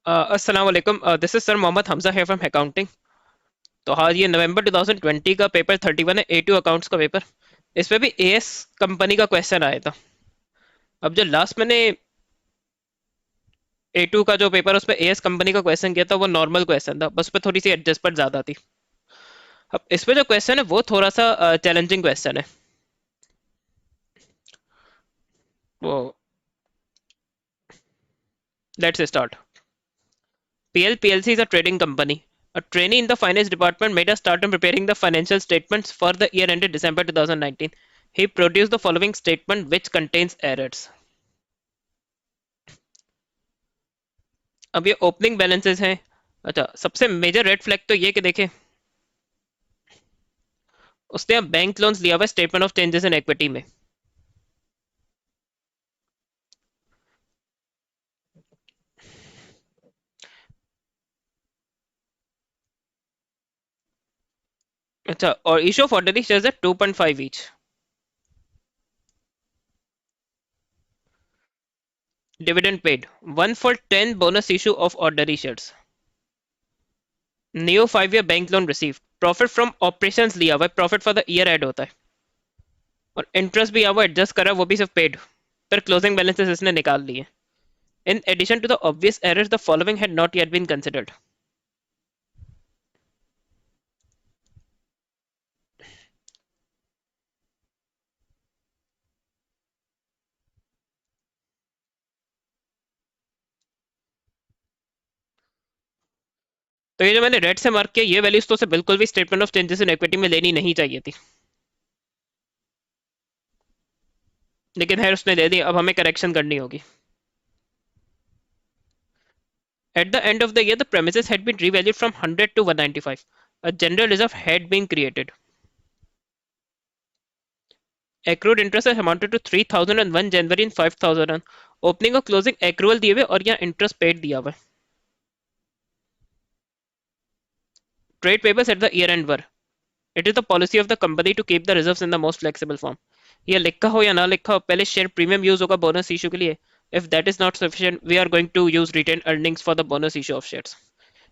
अस्सलाम वालेकुम। This is sir Mohammad Hamza है फ्रॉम अकाउंटिंग। तो हाँ, ये नवंबर 2020 का पेपर 31 है, A2 अकाउंट्स का पेपर। इसमें भी एएस कंपनी का क्वेश्चन आया था। अब जो लास्ट मैंने A2 का जो पेपर उसमें एएस कंपनी का क्वेश्चन किया था वो नॉर्मल क्वेश्चन था, बस पे थोड़ी सी एडजस्टमेंट ज्यादा थी। अब इसमें जो क्वेश्चन है वो थोड़ा सा चैलेंजिंग क्वेश्चन है। वो let's start. PL PLC is a trading company. A trainee in the finance department made a start in preparing the financial statements for the year ended December 2019. He produced the following statement which contains errors. अब ये opening balances हैं। अच्छा, सबसे major red flag तो ये कि देखें, उसने अब बैंक लोन्स लिया हुआ है statement of changes in equity में। अच्छा, और इशू ऑफ ऑर्डिनरी शेयर्स है 2.5 each. Dividend paid 1 for 10 bonus issue of ordinary shares. New 5 year bank loan receive. Profit from operations लिया हुआ है, profit for the year add होता है। और इंटरेस्ट भी यहाँ वो एडजस्ट करा, वो भी सिर्फ पेड। पर क्लोजिंग बैलेंसेस इसने निकाल लिए। In addition to the obvious errors the following had not yet been considered. तो ये जो मैंने रेड से मार्क किया, ये वैल्यूज तो उसे बिल्कुल भी statement of changes in equity में लेनी नहीं चाहिए थी, लेकिन है उसने दे दी। अब हमें करेक्शन करनी होगी। At the end of the year, the premises had been revalued from 100 to 195. A general reserve had been created. Accrued interest has amounted to 3001 January and 5000 opening और क्लोजिंग एक्रूअल दिए हुए और यहाँ इंटरेस्ट पेड दिया हुआ है। Trade papers at the year end where it is the policy of the company to keep the reserves in the most flexible form. ये लिखा हो या ना लिखा हो, पहले शेयर प्रीमियम यूज होगा बोनस इशू के लिए। If that is not sufficient we are going to use retained earnings for the bonus issue of shares.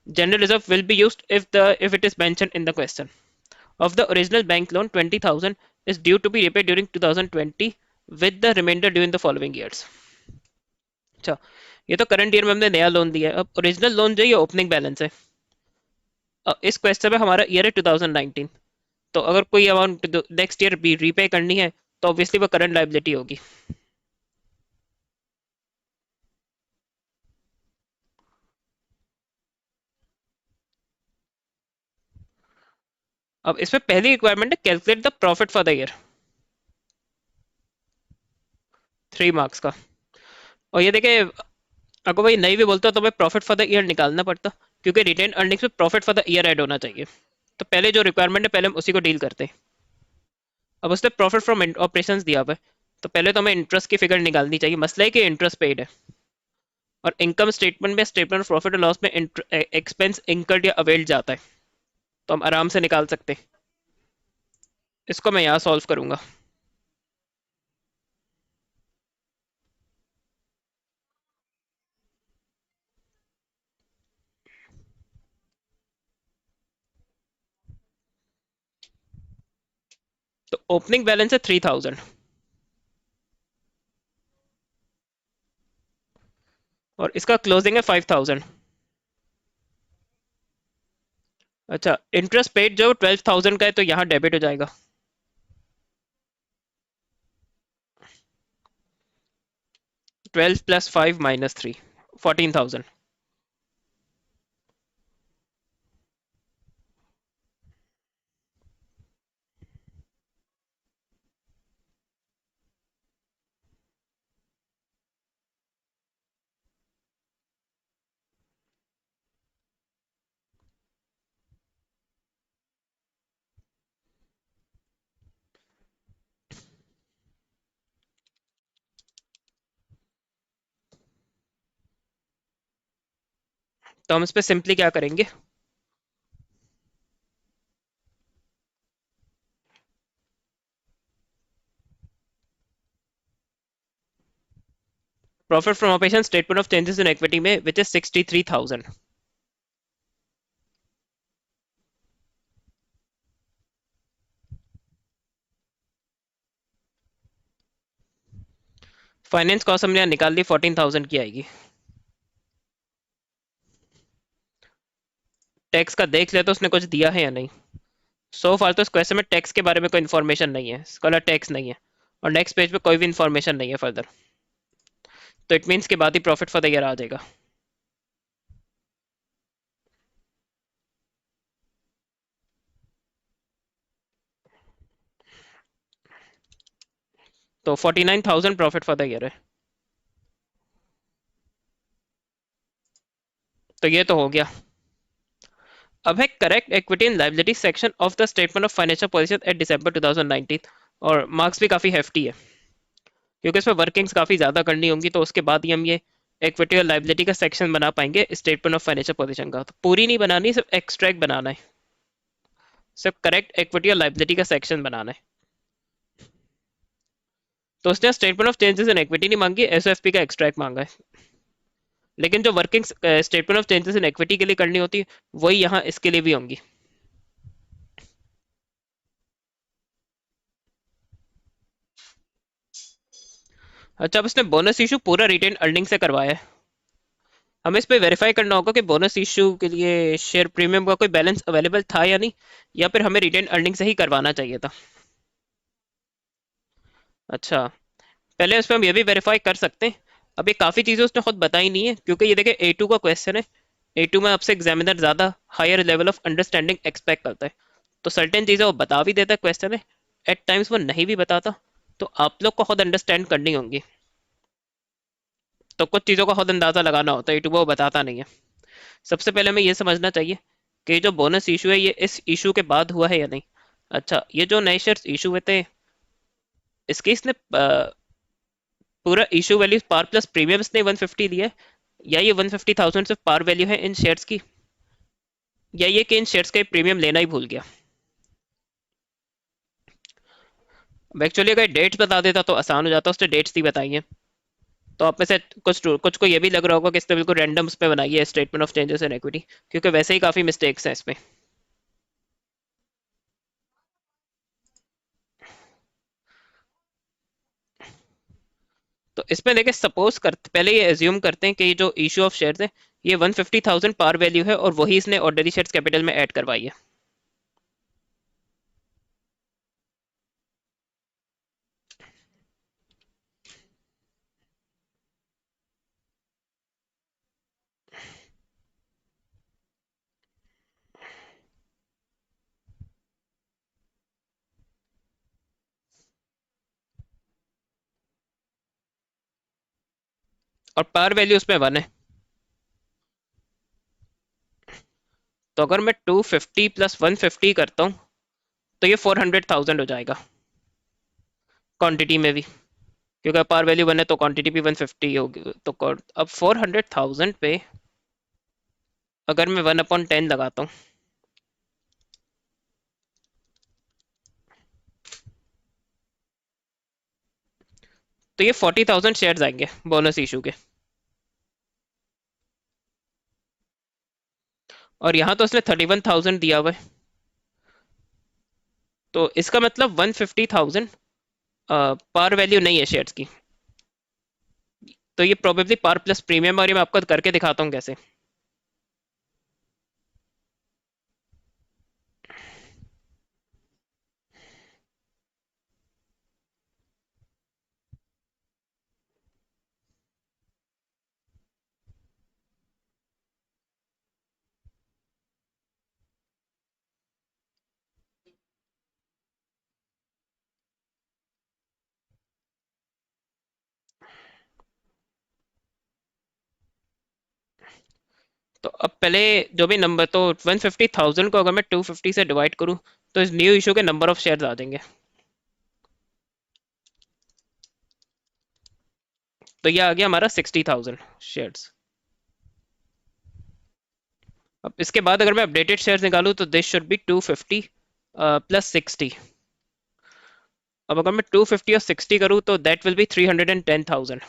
General reserve will be used if it is mentioned in the question. Of the original bank loan, 20,000 is due to be repaid during 2020 with the remainder due in the following years. अच्छा, ये तो current year में हमने नया loan दिया है। अब original loan जो है ये ओपनिंग बैलेंस है। इस क्वेश्चन में हमारा ईयर है 2019। तो अगर कोई अमाउंट नेक्स्ट ईयर भी रीपे करनी है तो ऑब्वियसली वो करंट लाइबिलिटी होगी। अब इसमें पहली रिक्वायरमेंट है calculate the profit for the year, 3 marks का। और ये देखे, अगर भाई नहीं भी बोलता तो हमें प्रॉफिट फॉर द ईयर निकालना पड़ता, क्योंकि रिटेन अर्निंग्स में profit for the year add होना चाहिए। तो पहले जो रिक्वायरमेंट है पहले हम उसी को डील करते हैं। अब उसने प्रॉफिट फ्रॉम ऑपरेशंस दिया हुआ है, तो पहले तो हमें इंटरेस्ट की फिगर निकालनी चाहिए। मसला है कि इंटरेस्ट पेड है, और इनकम स्टेटमेंट में statement of profit and loss में एक्सपेंस इंकर्ड या अवेल्ड जाता है। तो हम आराम से निकाल सकते हैं। इसको मैं यहाँ सॉल्व करूंगा। तो ओपनिंग बैलेंस है 3000 और इसका क्लोजिंग है 5000। अच्छा, इंटरेस्ट पेड जो 12,000 का है तो यहाँ डेबिट हो जाएगा। 12 + 5 - 3, 14,000। तो हम इस पे सिंपली क्या करेंगे, profit from operation statement of changes in equity में विच इज 63,000। फाइनेंस कॉस्ट हमने यहाँ निकाल ली, 14,000 की आएगी। टैक्स का देख ले तो उसने कुछ दिया है या नहीं। सो फार तो इस क्वेश्चन में टैक्स के बारे में कोई इन्फॉर्मेशन नहीं है, स्कॉलर टैक्स नहीं है, और नेक्स्ट पेज पे कोई भी इन्फॉर्मेशन नहीं है फर्दर। तो इट मीन्स के बाद ही प्रॉफिट फॉर द ईयर आ जाएगा। तो 49,000 प्रॉफिट फॉर द ईयर है। तो ये तो हो गया। अब है correct equity and liability section of the statement of financial position at December 2019। और मार्क्स भी काफी हेफ्टी है, क्योंकि इसमें वर्किंग्स काफी ज्यादा करनी होंगी, तो उसके बाद ही हम ये इक्विटी और लाइबिलिटी का सेक्शन बना पाएंगे स्टेटमेंट ऑफ फाइनेंशियल पोजीशन का। तो पूरी नहीं बनानी, सिर्फ एक्सट्रैक्ट बनाना है, सिर्फ करेक्ट इक्विटी और लाइबिलिटी का सेक्शन बनाना है। तो उसने statement of changes in equity नहीं मांगी, एसओएफपी का एक्सट्रैक्ट मांगा है। लेकिन जो working statement of changes in equity के लिए करनी होती है, वही यहाँ इसके लिए भी होंगी। अच्छा, अब इसने बोनस इशू पूरा रिटेन अर्निंग से करवाया है। हमें इस पे वेरीफाई करना होगा कि बोनस इशू के लिए शेयर प्रीमियम का कोई बैलेंस अवेलेबल था या नहीं, या फिर हमें रिटेन अर्निंग से ही करवाना चाहिए था। अच्छा, पहले इस पे हम ये भी वेरीफाई कर सकते हैं। अब ये काफ़ी चीज़ें उसने खुद बताई नहीं है, क्योंकि ये देखिए A2 का क्वेश्चन है। A2 में आपसे एग्जामिनर ज़्यादा higher level of understanding expect करता है। तो सर्टेन चीज़ें वो बता भी देता है क्वेश्चन में, एट टाइम्स वो नहीं भी बताता। तो आप लोग को खुद अंडरस्टैंड करनी होंगी। तो कुछ चीज़ों का खुद अंदाज़ा लगाना होता है, A2 वो बताता नहीं है। सबसे पहले हमें ये समझना चाहिए कि जो बोनस इशू है, ये इस इशू के बाद हुआ है या नहीं। अच्छा, ये जो नए शेयर्स इशू हुए थे, इसके इसने पूरा इशू वैल्यू पार प्लस प्रीमियम इसने 150 लिया है, या ये 150,000 सिर्फ पार वैल्यू है इन शेयर्स की, या ये कि इन शेयर्स का प्रीमियम लेना ही भूल गया। एक्चुअली अगर डेट्स बता देता तो आसान हो जाता, उसने डेट्स ही बताई हैं। तो आप में से कुछ को ये भी लग रहा होगा कि इसने बिल्कुल रैंडम उस पे बनाई है statement of changes in equity, क्योंकि वैसे ही काफ़ी मिस्टेक्स हैं इसमें। तो इसमें देखिए, सपोज करते पहले ये एज्यूम करते हैं कि ये जो इशू ऑफ शेयर्स है, ये 150,000 पार वैल्यू है, और वही इसने ऑर्डनरी शेयर्स कैपिटल में ऐड करवाई है। और पार वैल्यू उसमें 1 है। तो अगर मैं 250 प्लस 150 करता हूँ, तो ये 400,000 हो जाएगा क्वांटिटी में भी, क्योंकि पार वैल्यू 1 है तो क्वांटिटी भी 150 होगी। तो अब 400,000 पे अगर मैं 1/10 लगाता हूँ, तो ये 40,000 शेयर्स आएंगे बोनस इशू के। और यहाँ तो उसने 31,000 दिया हुआ है, तो इसका मतलब 150,000 पार वैल्यू नहीं है शेयर्स की। तो ये प्रोबेबली पार प्लस प्रीमियम, और ये मैं आपको करके दिखाता हूँ कैसे। तो अब पहले जो भी नंबर, तो 150,000 को अगर मैं 250 से डिवाइड करूँ, तो इस न्यू इशू के नंबर ऑफ शेयर्स आ जाएंगे। तो ये आ गया हमारा 60,000 शेयर्स। अब इसके बाद अगर मैं अपडेटेड शेयर्स निकालूं, तो दिस शुड बी 250 प्लस 60। अब अगर मैं 250 और 60 करूं, तो दैट विल बी 310,000।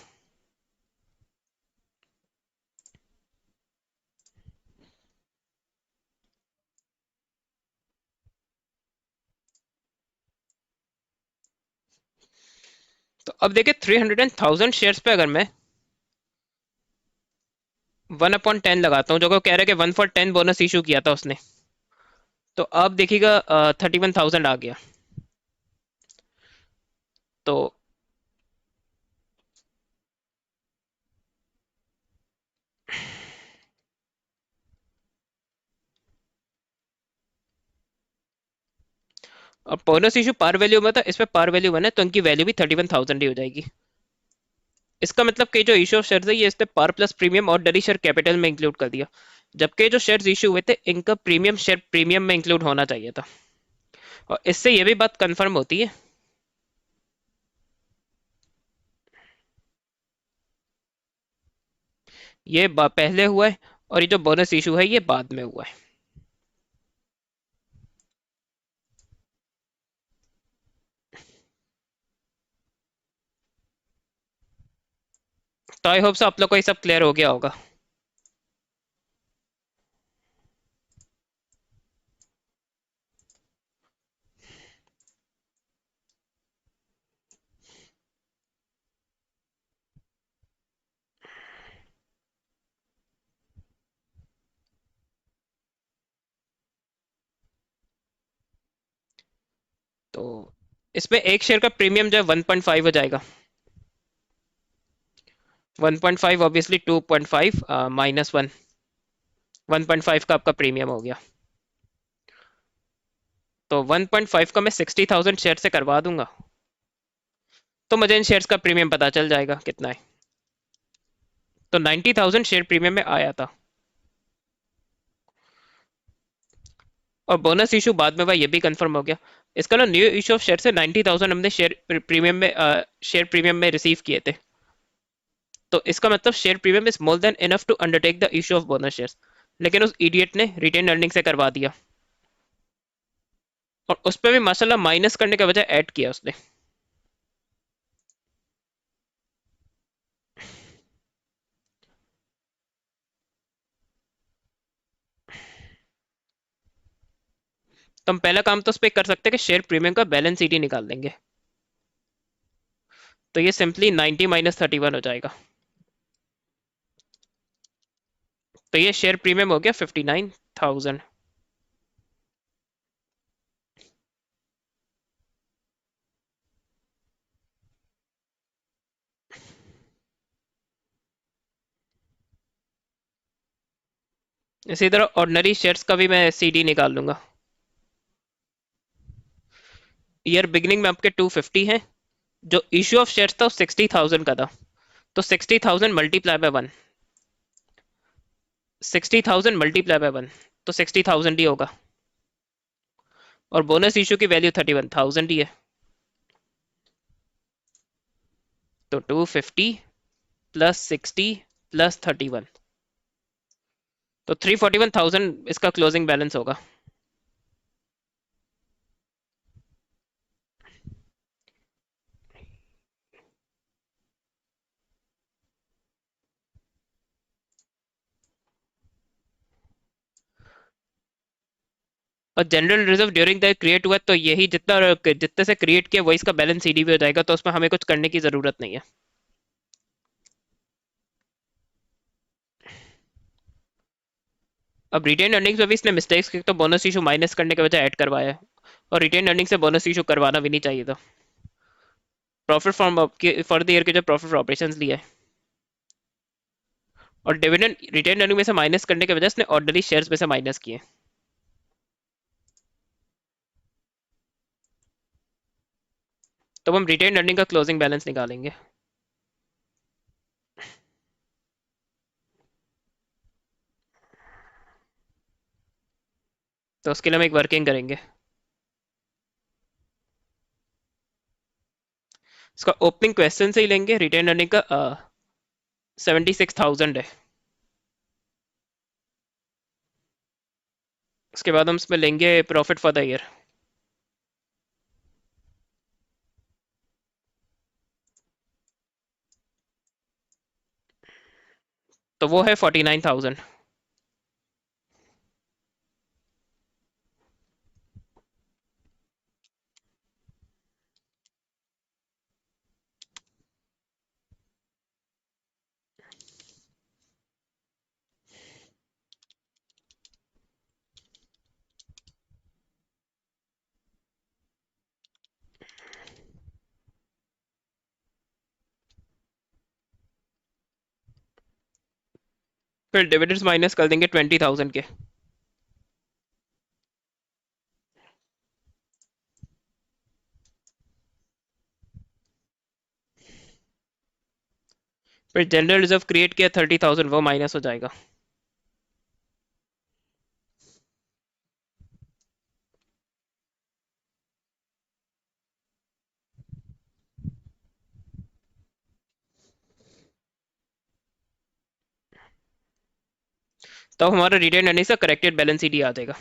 तो अब देखिए 300,000 शेयर्स पे अगर मैं 1/10 लगाता हूँ, जो को कह रहा है कि 1/10 बोनस इशू किया था उसने, तो अब देखिएगा 31,000 आ गया। तो अब बोनस इशू पार वैल्यू में था, इस पे पार वैल्यू 1 है, तो इनकी वैल्यू भी 31,000 ही हो जाएगी। इसका मतलब कि जो इशू ऑफ शेयर है ये इसने पार प्लस प्रीमियम और डरी शेयर कैपिटल में इंक्लूड कर दिया, जबकि जो शेयर्स इशू हुए थे इनका प्रीमियम शेयर प्रीमियम में इंक्लूड होना चाहिए था। और इससे ये भी बात कंफर्म होती है, ये पहले हुआ है और ये जो बोनस इशू है ये बाद में हुआ है। तो आई होप सो आप लोग को ये सब क्लियर हो गया होगा। तो इसमें एक शेयर का प्रीमियम जो है 1.5 हो जाएगा। 1.5 ऑब्वियसली 2.5 -1, 1.5 का आपका प्रीमियम हो गया। तो 1.5 का मैं 60,000 शेयर से करवा दूंगा, तो मुझे इन शेयर्स का प्रीमियम पता चल जाएगा कितना है। तो 90,000 शेयर प्रीमियम में आया था। और बोनस इशू बाद में हुआ ये भी कंफर्म हो गया। इसका ना न्यू इशू ऑफ शेयर से 90,000 हमने शेयर प्रीमियम में रिसीव किए थे। तो इसका मतलब share premium is more than enough to undertake the issue of bonus shares, लेकिन उस इडियट ने रिटेन अर्निंग से करवा दिया। और उस पर भी माशाल्लाह माइनस करने के बजाय ऐड किया उसने। तो हम पहला काम तो उस पर कर सकते हैं कि शेयर प्रीमियम का बैलेंस ईडी निकाल देंगे। तो ये सिंपली 90 -31 हो जाएगा। तो ये शेयर प्रीमियम हो गया 59,000। इसी तरह ऑर्डिनरी शेयर्स का भी मैं सीडी निकाल लूंगा। ईयर बिगिनिंग में आपके 250 है, जो इश्यू ऑफ शेयर्स था वो 60,000 का था। तो 60,000 मल्टीप्लाई बाय 1, 60,000 मल्टीप्लाई बाय 1, तो 60,000 ही होगा। और बोनस इशू की वैल्यू 31,000 ही है। तो 250 प्लस 60 प्लस 31, तो 341,000 इसका क्लोजिंग बैलेंस होगा। और general reserve during the create हुआ, तो यही जितना जितने से क्रिएट किया वही इसका बैलेंस सीडी भी हो जाएगा, तो उसमें हमें कुछ करने की जरूरत नहीं है। अब रिटेन अर्निंग्स में भी इसने मिस्टेक्स की, तो बोनस इशू माइनस करने के बजाय ऐड करवाया है। और रिटेन अर्निंग से बोनस इशू करवाना भी नहीं चाहिए था। Profit from for the year के जो प्रॉफिट ऑपरेशन लिया है, और डिविडेंड रिटेन अर्निंग में से माइनस करने के वजह से ऑर्डनरी शेयर्स में से माइनस किए। तो हम रिटेन अर्निंग का क्लोजिंग बैलेंस निकालेंगे। तो उसके लिए हम एक वर्किंग करेंगे। इसका ओपनिंग क्वेश्चन से ही लेंगे, रिटेन अर्निंग का 76,000 है। उसके बाद हम इसमें लेंगे प्रॉफिट फॉर द ईयर, तो वो है 49,000। फिर डिविडेंड्स माइनस कर देंगे 20,000 के। फिर जनरल रिजर्व क्रिएट किया 30,000, वो माइनस हो जाएगा। तो हमारा रिटेन अर्निंग्स का करेक्टेड बैलेंस शीट आ जाएगा।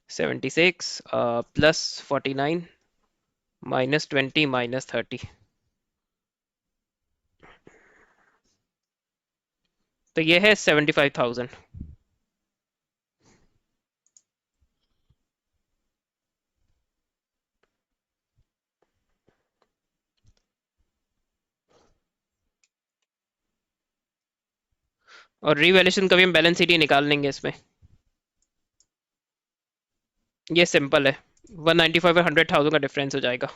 76 प्लस 49 -20 -30, तो ये है 75,000। और रीवैल्यूएशन का भी हम बैलेंस शीट ही निकाल लेंगे इसमें। ये सिंपल है, 195 और 100,000 का डिफरेंस हो जाएगा।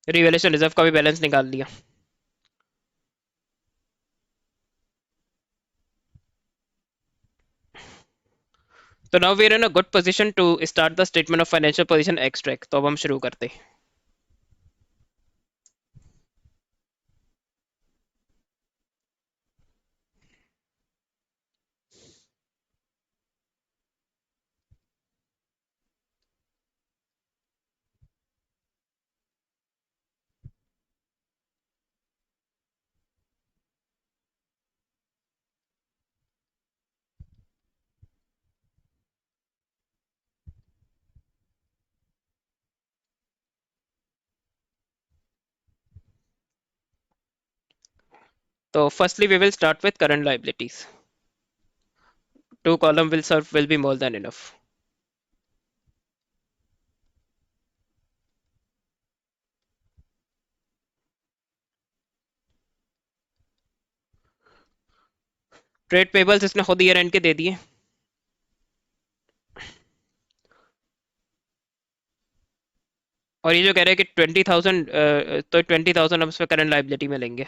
रिवैल्यूएशन रिजर्व का भी बैलेंस निकाल लिया। तो now we are in a good position to start the statement of financial position extract. तो अब हम शुरू करते हैं। तो firstly we will start with current liabilities. Two column will serve will be more than enough. Trade payables इसने खुद year and के दे दिए। और ये जो कह रहे हैं कि 20,000, तो 20,000 हम इस पे करंट लाइबिलिटी में लेंगे।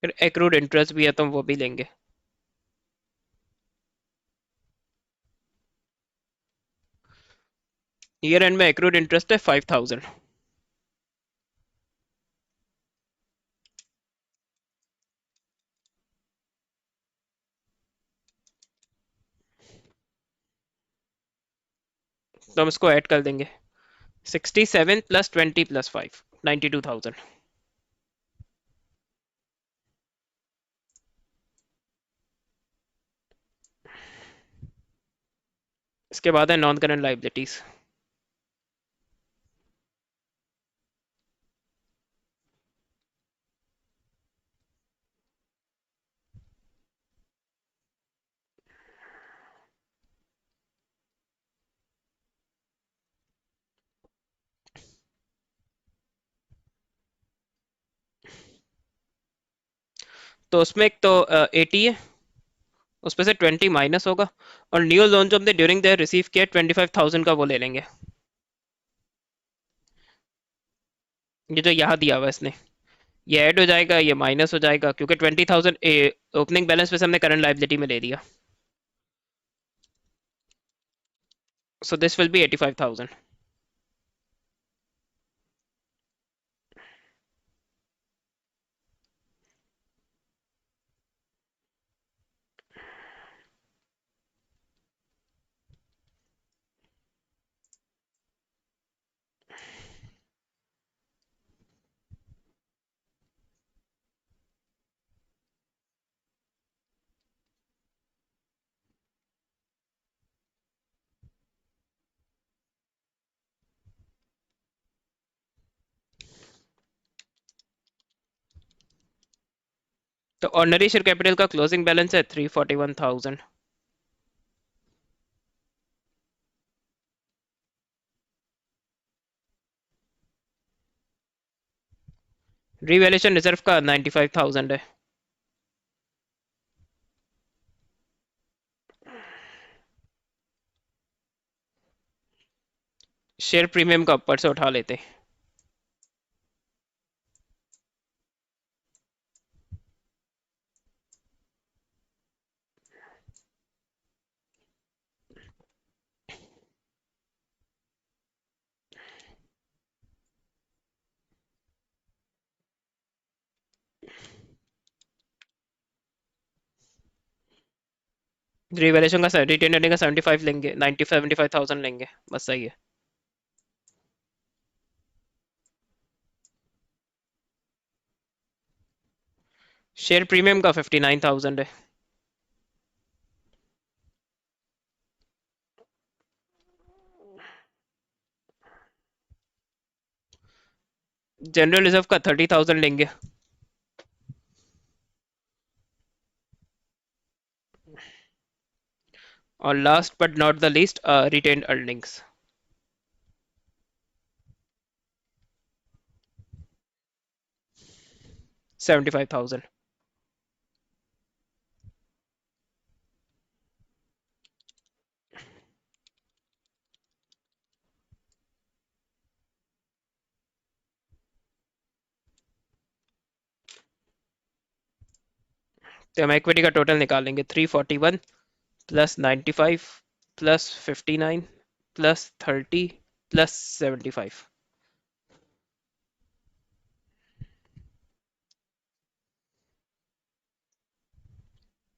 फिर एक्रूड इंटरेस्ट भी है तो हम वो भी लेंगे। ईयर एंड में एक्रूड इंटरेस्ट है 5,000। तो हम इसको ऐड कर देंगे। 67 प्लस 20 प्लस 5, 92,000। इसके बाद है नॉन करंट लाइबिलिटीज। तो उसमें एक तो 80 है, उसमें से 20 माइनस होगा। और न्यू लोन जो हमने ड्यूरिंग द रिसीव किया 25,000 का, वो ले लेंगे। ये जो यहाँ दिया हुआ है इसने, ये ऐड हो जाएगा, ये माइनस हो जाएगा, क्योंकि 20,000 ओपनिंग बैलेंस पे से हमने करंट लाइबिलिटी में ले दिया। So this will be 85,000. तो ऑर्डिनरी शेयर कैपिटल का क्लोजिंग बैलेंस है 341,000। रीवैल्यूएशन रिजर्व का 95,000 है। शेयर प्रीमियम का ऊपर से उठा लेते। रीवैल्यूएशन का रिटेन अर्निंग का 75 लेंगे, 75,000 लेंगे, बस सही है। शेयर प्रीमियम का 59,000 है। जनरल रिजर्व का 30,000 लेंगे। और last but not the least retained earnings 75,000। तो हम इक्विटी का टोटल निकालेंगे 341 plus 95 plus 59 plus 30 plus 75।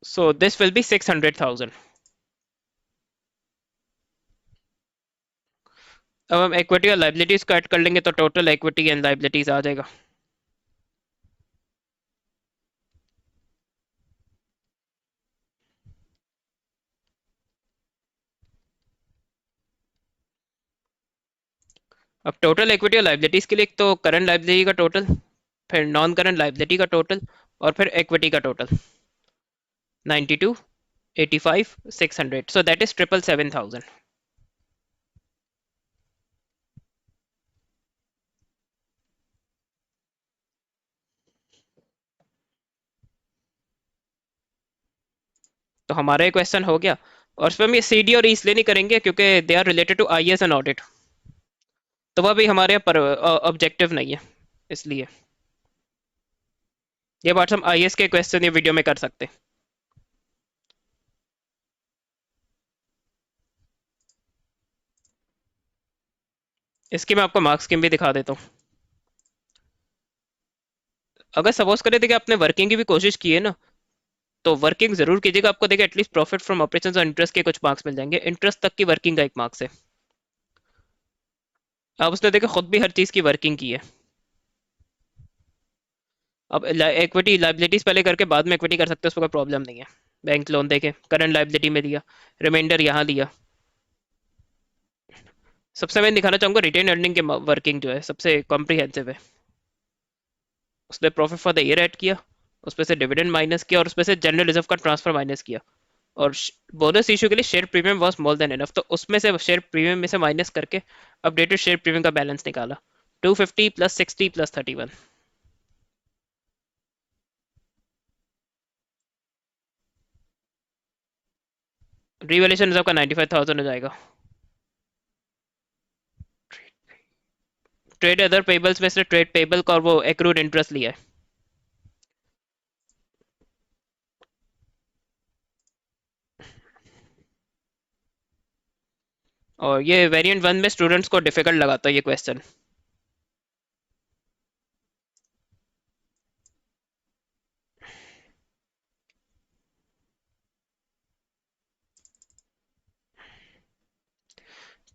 So this will be 600,000। अब हम इक्विटी और लाइबिलिटीज को ऐड कर लेंगे तो टोटल इक्विटी एंड लाइबिलिटीज आ जाएगा। अब टोटल इक्विटी और लाइबिलिटीज के लिए एक तो करंट लाइबिलिटी का टोटल, फिर नॉन करंट लाइबिलिटी का टोटल, और फिर इक्विटी का टोटल 92, 85, 600। So that is 777,000। तो हमारा ये क्वेश्चन हो गया। और उसमें हम ये सी डी और ई इसलिए नहीं करेंगे क्योंकि they are related to I S and audit, तो वह भी हमारे पर ऑब्जेक्टिव नहीं है, इसलिए ये बात हम आई एस के क्वेश्चन ये वीडियो में कर सकते हैं। इसकी मैं आपको मार्क्स स्कीम भी दिखा देता हूँ। अगर सपोज करें देखिए आपने वर्किंग की भी कोशिश की है ना, तो वर्किंग जरूर कीजिएगा, आपको देखिए एटलीस्ट प्रॉफिट फ्रॉम ऑपरेशंस और इंटरेस्ट के कुछ मार्क्स मिल जाएंगे। इंटरेस्ट तक की वर्किंग का एक मार्क्स है। अब उसने देखिए खुद भी हर चीज की वर्किंग की है। अब इक्विटी लाइबिलिटीज पहले करके बाद में इक्विटी कर सकते हो, उसमें कोई प्रॉब्लम नहीं है। बैंक लोन देके करंट लाइबिलिटी में दिया, रिमाइंडर यहाँ दिया। सबसे मैं दिखाना चाहूंगा रिटेन अर्निंग के वर्किंग जो है सबसे कॉम्प्रिहेंसिव है। उसने profit for the year add किया, उसमें से डिविडेंड माइनस किया, और उसमें से जनरल रिजर्व का ट्रांसफर माइनस किया। और बोनस इशू के लिए share premium was more than enough, तो उसमें से शेयर प्रीमियम में से माइनस करके अपडेटेड शेयर प्रीमियम का बैलेंस निकाला। 250 प्लस 60 प्लस 31। रिवैल्यूएशन रिजर्व का 95,000 हो जाएगा। ट्रेड अदर पेबल्स में से ट्रेड पेबल का और वो एक्रूड इंटरेस्ट लिया है। और ये वेरिएंट 1 में स्टूडेंट्स को डिफिकल्ट लगाता है ये question.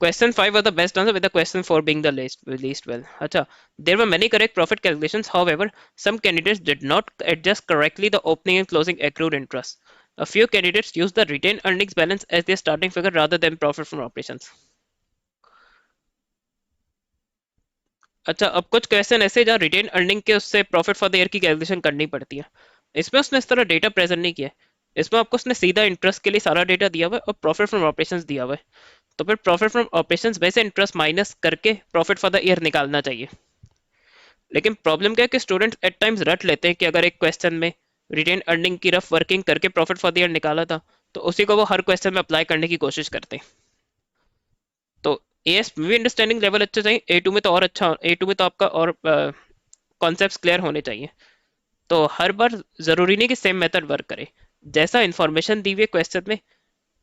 Question 5 was the best answer, with the question 4 being the least well. Acha, there were many correct profit calculations. However, some candidates did not adjust correctly the opening and closing accrued interest. A few candidates used the retained earnings balance as their starting figure rather than profit from operations. अच्छा, अब कुछ question ऐसे जहाँ retain earning के उससे profit for the year की calculation करनी पड़ती है। इसमें उसने इस तरह डेटा प्रेजेंट नहीं किया है। इसमें आपको उसने सीधा इंटरेस्ट के लिए सारा डेटा दिया हुआ है और प्रॉफिट फ्रॉम ऑपरेशंस दिया हुआ है। तो फिर प्रॉफिट फ्रॉम ऑपरेशंस में से इंटरेस्ट माइनस करके प्रॉफिट फॉर द ईयर निकालना चाहिए। लेकिन प्रॉब्लम क्या है कि स्टूडेंट्स एट टाइम्स रट लेते हैं कि अगर एक क्वेश्चन में रिटेन अर्निंग की रफ वर्किंग करके प्रॉफिट फॉर द ईयर निकाला था, तो उसी को वो हर क्वेश्चन में अप्लाई करने की कोशिश करते हैं। तो एएस में भी अंडरस्टैंडिंग लेवल अच्छा चाहिए, ए टू में तो और अच्छा, ए टू में तो आपका और कॉन्सेप्ट्स क्लियर होने चाहिए। तो हर बार जरूरी नहीं कि सेम मेथड वर्क करे। जैसा इंफॉर्मेशन दी हुई है क्वेश्चन में,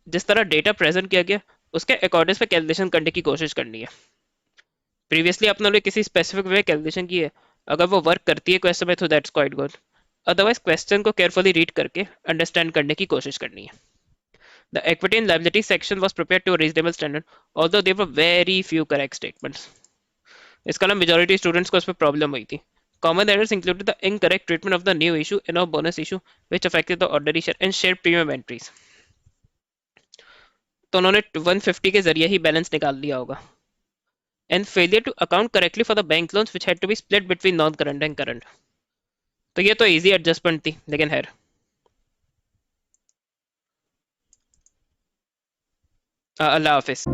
जिस तरह डेटा प्रेजेंट किया गया, उसके अकॉर्डिंग पे कैलकुलेशन करने की कोशिश करनी है। प्रीवियसली आपने किसी स्पेसिफिक वे कैलकुलेशन की है, अगर वो वर्क करती है क्वेश्चन में तो that's quite good. Otherwise question को केयरफुली रीड करके अंडरस्टैंड करने की कोशिश करनी है। The equity and liability section was prepared to a reasonable standard, although there were very few correct statements. इसका ना मेजॉरिटी स्टूडेंट्स को इसमें प्रॉब्लम हुई थी। Common errors included the incorrect treatment of the new issue in और bonus issue which affected the ordinary share and share premium entries. तो उन्होंने 150 के जरिए ही बैलेंस निकाल लिया होगा। And failure to account correctly for the bank loans which had to be split between non current and current. तो ये तो इजी एडजस्टमेंट थी, लेकिन है। अल्लाह हाफिज।